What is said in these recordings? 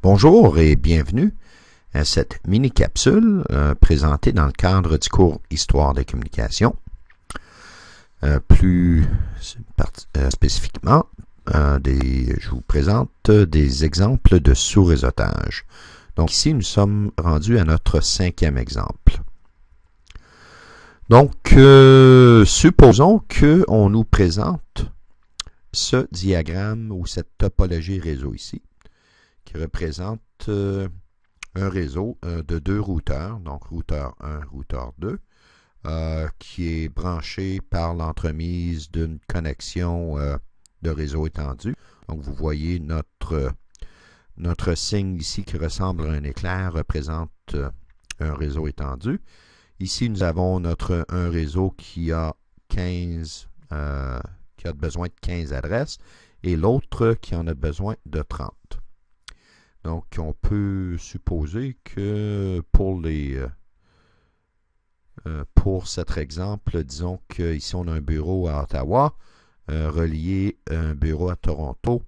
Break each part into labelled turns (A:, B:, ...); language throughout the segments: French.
A: Bonjour et bienvenue à cette mini-capsule présentée dans le cadre du cours Histoire des communications. Plus spécifiquement, je vous présente des exemples de sous-réseautage. Donc ici, nous sommes rendus à notre 5e exemple. Donc, supposons qu'on nous présente ce diagramme ou cette topologie réseau ici, qui représente un réseau de deux routeurs, donc routeur 1, routeur 2, qui est branché par l'entremise d'une connexion de réseau étendu. Donc vous voyez notre signe ici qui ressemble à un éclair représente un réseau étendu. Ici nous avons un réseau qui a besoin de 15 adresses et l'autre qui en a besoin de 30. Donc, on peut supposer que pour cet exemple, disons qu'ici on a un bureau à Ottawa, relié à un bureau à Toronto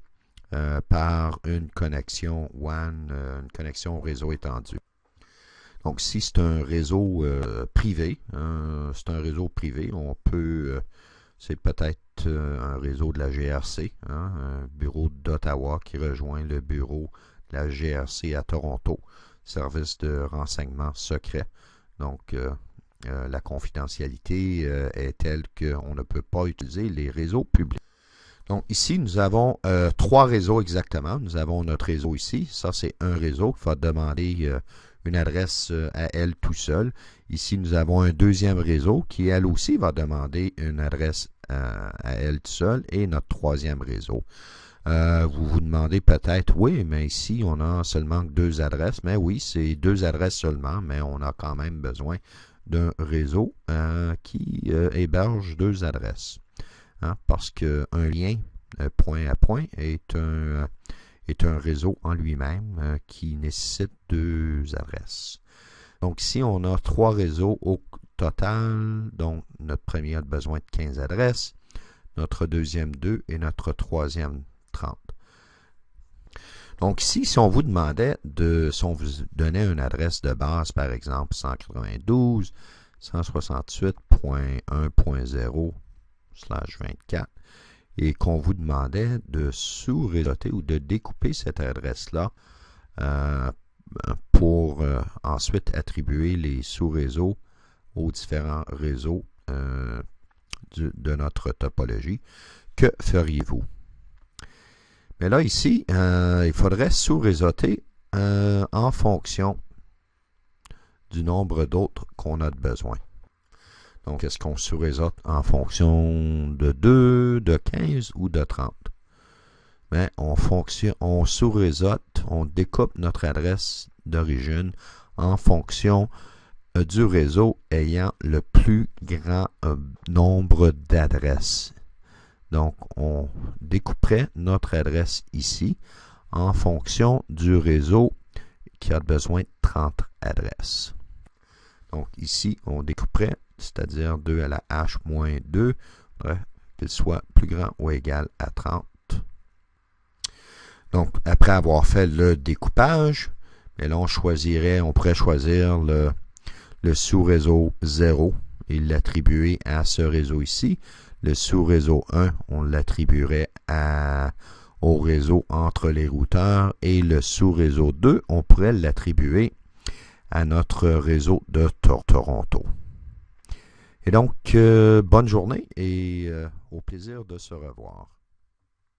A: par une connexion WAN, une connexion réseau étendu. Donc, si c'est un réseau privé, on peut, c'est peut-être un réseau de la GRC, un bureau d'Ottawa qui rejoint le bureau de la GRC à Toronto, service de renseignement secret. Donc, la confidentialité est telle qu'on ne peut pas utiliser les réseaux publics. Donc, ici, nous avons trois réseaux exactement. Nous avons notre réseau ici. Ça, c'est un réseau qui va demander une adresse à elle tout seul. Ici, nous avons un deuxième réseau qui, elle aussi, va demander une adresse à elle tout seul. Et notre troisième réseau. Vous vous demandez peut-être, oui, mais ici, on a seulement deux adresses. Mais oui, c'est deux adresses seulement, mais on a quand même besoin d'un réseau qui héberge deux adresses. Parce qu'un lien point à point est un réseau en lui-même qui nécessite deux adresses. Donc ici, on a trois réseaux au total. Donc, notre premier a besoin de 15 adresses, notre deuxième 2 et notre troisième 30. Donc ici, si on vous demandait si on vous donnait une adresse de base, par exemple 192.168.1.0/24, et qu'on vous demandait de sous-réseauter ou de découper cette adresse-là pour ensuite attribuer les sous-réseaux aux différents réseaux de notre topologie, que feriez-vous? Mais là, ici, il faudrait sous-réseauter en fonction du nombre d'autres qu'on a de besoin. Donc, est-ce qu'on sous-réseaute en fonction de 2, de 15 ou de 30? Mais on sous-réseaute, on découpe notre adresse d'origine en fonction du réseau ayant le plus grand nombre d'adresses. Donc, on découperait notre adresse ici en fonction du réseau qui a besoin de 30 adresses. Donc, ici, on découperait, c'est-à-dire 2 à la h moins 2, qu'il soit plus grand ou égal à 30. Donc, après avoir fait le découpage, mais là, on pourrait choisir le sous-réseau 0 et l'attribuer à ce réseau ici. Le sous-réseau 1, on l'attribuerait au réseau entre les routeurs et le sous-réseau 2, on pourrait l'attribuer à notre réseau de Toronto. Et donc, bonne journée et au plaisir de se revoir.